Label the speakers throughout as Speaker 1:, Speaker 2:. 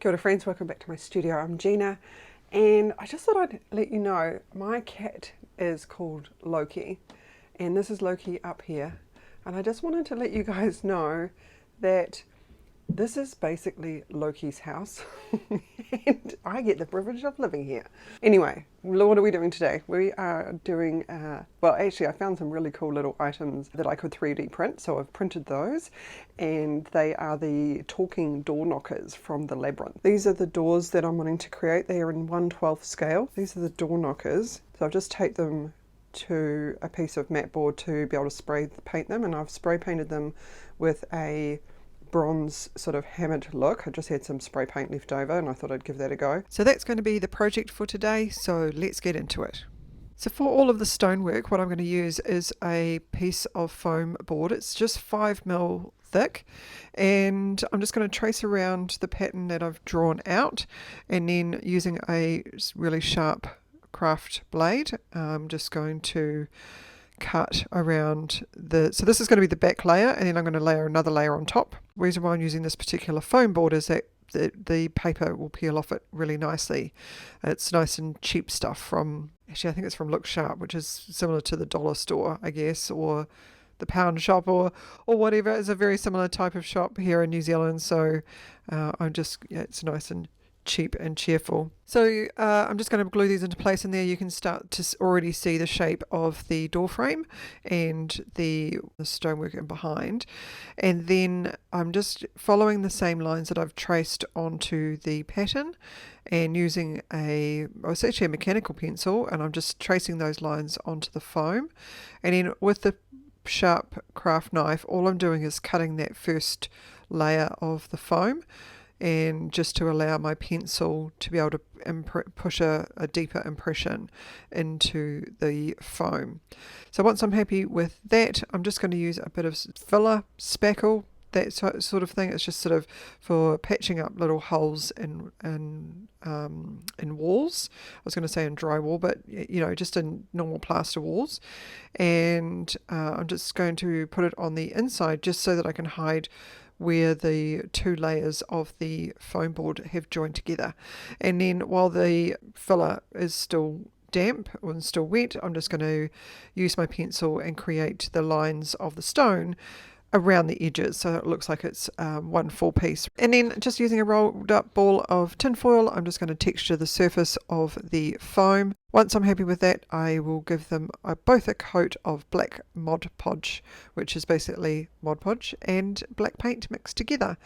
Speaker 1: Kia ora friends, welcome back to my studio. I'm Gina, and I just thought I'd let you know my cat is called Loki, and this is Loki up here, and I just wanted to let you guys know that this is basically Loki's house and I get the privilege of living here. Anyway, what are we doing today? We are doing, well actually I found some really cool little items that I could 3D print, so I've printed those, and they are the talking door knockers from the Labyrinth. These are the doors that I'm wanting to create. They are in 1/12 scale. These are the door knockers. So I've just taped them to a piece of mat board to be able to spray paint them, and I've spray painted them with a bronze sort of hammered look. I just had some spray paint left over and I thought I'd give that a go. So that's going to be the project for today, so let's get into it. So for all of the stonework, what I'm going to use is a piece of foam board. It's just 5mm thick, and I'm just going to trace around the pattern that I've drawn out, and then using a really sharp craft blade, I'm just going to cut around so this is going to be the back layer, and then I'm going to layer another layer on top. The reason why I'm using this particular foam board is that the paper will peel off it really nicely. It's nice and cheap stuff from, actually I think it's from Look Sharp, which is similar to the dollar store, I guess, or the pound shop, or whatever. It's a very similar type of shop here in New Zealand, so it's nice and cheap and cheerful. So I'm just going to glue these into place, and there you can start to already see the shape of the door frame and the stonework in behind. And then I'm just following the same lines that I've traced onto the pattern, and using it's actually a mechanical pencil, and I'm just tracing those lines onto the foam. And then with the sharp craft knife, all I'm doing is cutting that first layer of the foam, and just to allow my pencil to be able to push a deeper impression into the foam. So once I'm happy with that, I'm just going to use a bit of filler, spackle, that sort of thing. It's just sort of for patching up little holes in walls. I was going to say in drywall, but just in normal plaster walls. And I'm just going to put it on the inside just so that I can hide where the two layers of the foam board have joined together. And then while the filler is still damp and still wet, I'm just going to use my pencil and create the lines of the stone around the edges, so it looks like it's one full piece. And then just using a rolled up ball of tin foil, I'm just going to texture the surface of the foam. Once I'm happy with that, I will give them both a coat of black Mod Podge, which is basically Mod Podge and black paint mixed together.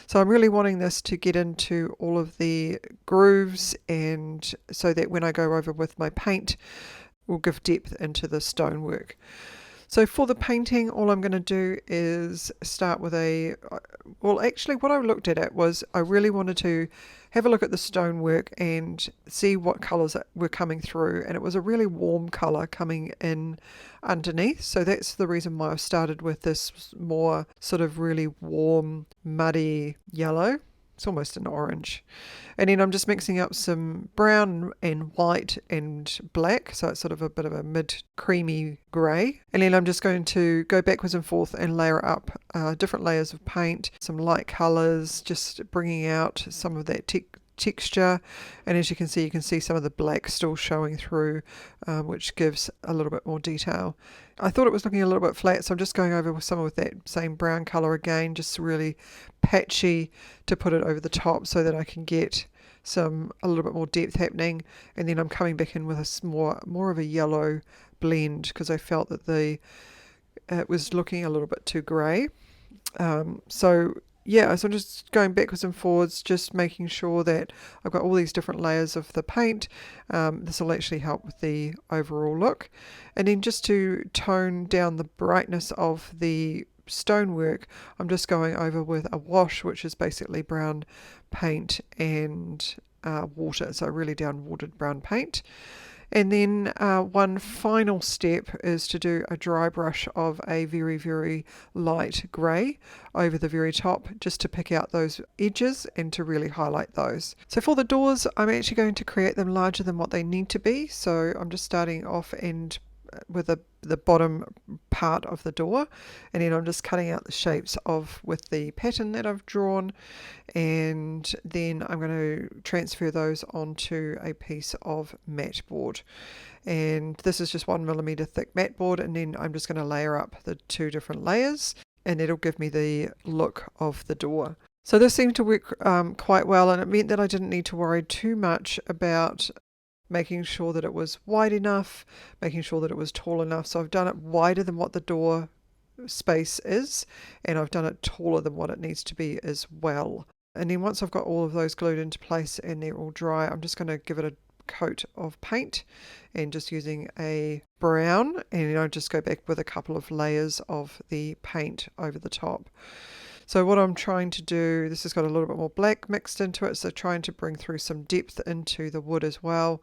Speaker 1: So I'm really wanting this to get into all of the grooves, and so that when I go over with my paint, will give depth into the stonework. So for the painting, all I'm going to do is start with actually what I looked at it was I really wanted to have a look at the stonework and see what colours were coming through, and it was a really warm colour coming in underneath. So that's the reason why I've started with this more sort of really warm, muddy yellow. It's almost an orange. And then I'm just mixing up some brown and white and black, so it's sort of a bit of a mid-creamy grey. And then I'm just going to go backwards and forth and layer up different layers of paint, some light colours, just bringing out some of that texture. And as you can see some of the black still showing through, which gives a little bit more detail. I thought it was looking a little bit flat, so I'm just going over with some of that same brown colour again, just really patchy to put it over the top so that I can get a little bit more depth happening. And then I'm coming back in with a more of a yellow blend, because I felt that it was looking a little bit too grey. So I'm just going backwards and forwards, just making sure that I've got all these different layers of the paint. This will actually help with the overall look. And then just to tone down the brightness of the stonework, I'm just going over with a wash, which is basically brown paint and water, so really down watered brown paint. And then one final step is to do a dry brush of a very, very light grey over the very top, just to pick out those edges and to really highlight those. So for the doors, I'm actually going to create them larger than what they need to be. So I'm just starting off and with the bottom part of the door, and then I'm just cutting out the shapes with the pattern that I've drawn, and then I'm going to transfer those onto a piece of mat board. And this is just 1mm thick mat board, and then I'm just going to layer up the 2 different layers, and it'll give me the look of the door. So this seemed to work quite well, and it meant that I didn't need to worry too much about making sure that it was wide enough, making sure that it was tall enough. So I've done it wider than what the door space is, and I've done it taller than what it needs to be as well. And then once I've got all of those glued into place and they're all dry, I'm just going to give it a coat of paint, and just using a brown, and I'll just go back with a couple of layers of the paint over the top. So what I'm trying to do, this has got a little bit more black mixed into it, so trying to bring through some depth into the wood as well,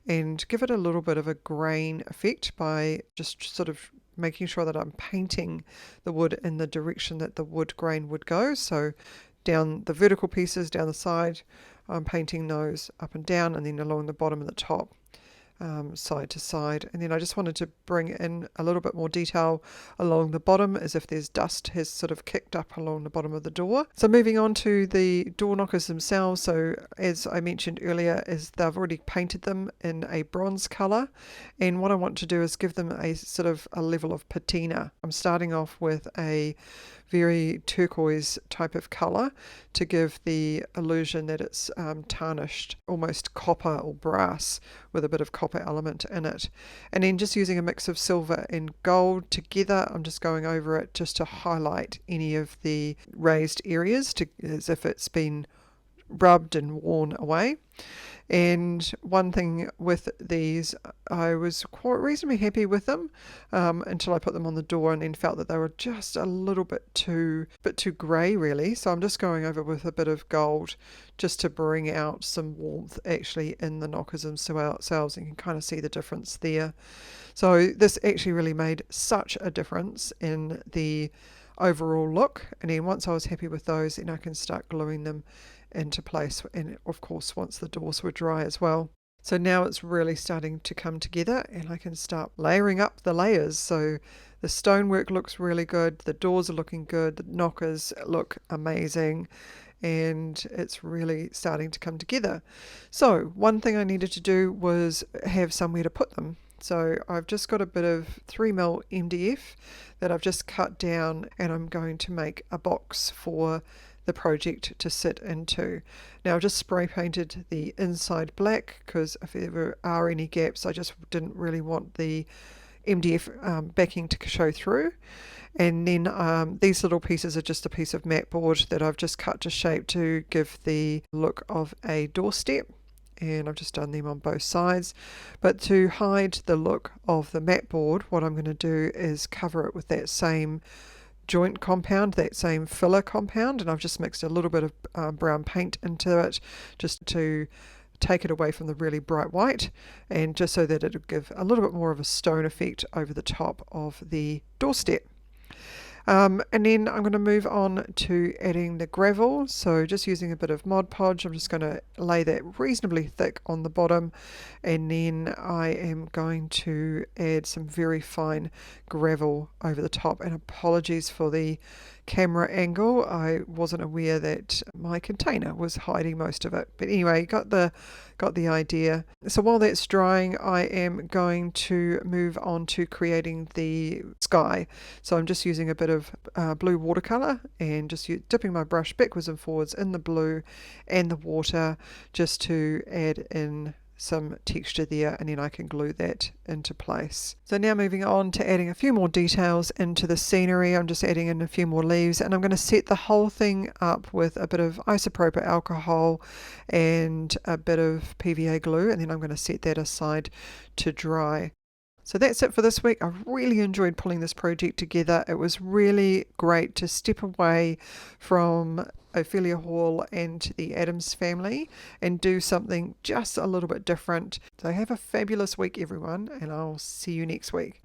Speaker 1: and give it a little bit of a grain effect by just sort of making sure that I'm painting the wood in the direction that the wood grain would go. So down the vertical pieces down the side, I'm painting those up and down, and then along the bottom and the top, side to side. And then I just wanted to bring in a little bit more detail along the bottom, as if there's dust has sort of kicked up along the bottom of the door. So moving on to the door knockers themselves, so as I mentioned earlier, is they've already painted them in a bronze colour, and what I want to do is give them a sort of a level of patina. I'm starting off with a very turquoise type of colour to give the illusion that it's tarnished, almost copper or brass with a bit of copper element in it. And then just using a mix of silver and gold together, I'm just going over it just to highlight any of the raised areas, as if it's been rubbed and worn away. And one thing with these, I was quite reasonably happy with them until I put them on the door, and then felt that they were just a little bit too grey really. So I'm just going over with a bit of gold just to bring out some warmth actually in the knockers themselves, and you can kind of see the difference there. So this actually really made such a difference in the overall look. And then once I was happy with those, then I can start gluing them into place, and of course once the doors were dry as well. So now it's really starting to come together, and I can start layering up the layers. So the stonework looks really good, the doors are looking good, the knockers look amazing, and it's really starting to come together. So one thing I needed to do was have somewhere to put them. So I've just got a bit of 3mm MDF that I've just cut down, and I'm going to make a box for the project to sit into. Now I've just spray painted the inside black, because if there are any gaps, I just didn't really want the MDF backing to show through. And then these little pieces are just a piece of mat board that I've just cut to shape to give the look of a doorstep, and I've just done them on both sides. But to hide the look of the mat board, what I'm going to do is cover it with that same joint compound, that same filler compound, and I've just mixed a little bit of brown paint into it just to take it away from the really bright white, and just so that it'll give a little bit more of a stone effect over the top of the doorstep. And then I'm going to move on to adding the gravel. So just using a bit of Mod Podge, I'm just going to lay that reasonably thick on the bottom, and then I am going to add some very fine gravel over the top. And apologies for the camera angle, I wasn't aware that my container was hiding most of it, but anyway, got the idea. So while that's drying, I am going to move on to creating the sky. So I'm just using a bit of blue watercolor, and just dipping my brush backwards and forwards in the blue and the water, just to add in some texture there, and then I can glue that into place. So now moving on to adding a few more details into the scenery, I'm just adding in a few more leaves, and I'm going to set the whole thing up with a bit of isopropyl alcohol and a bit of PVA glue, and then I'm going to set that aside to dry. So that's it for this week. I really enjoyed pulling this project together. It was really great to step away from Ophelia Hall and the Adams family and do something just a little bit different. So have a fabulous week, everyone, and I'll see you next week.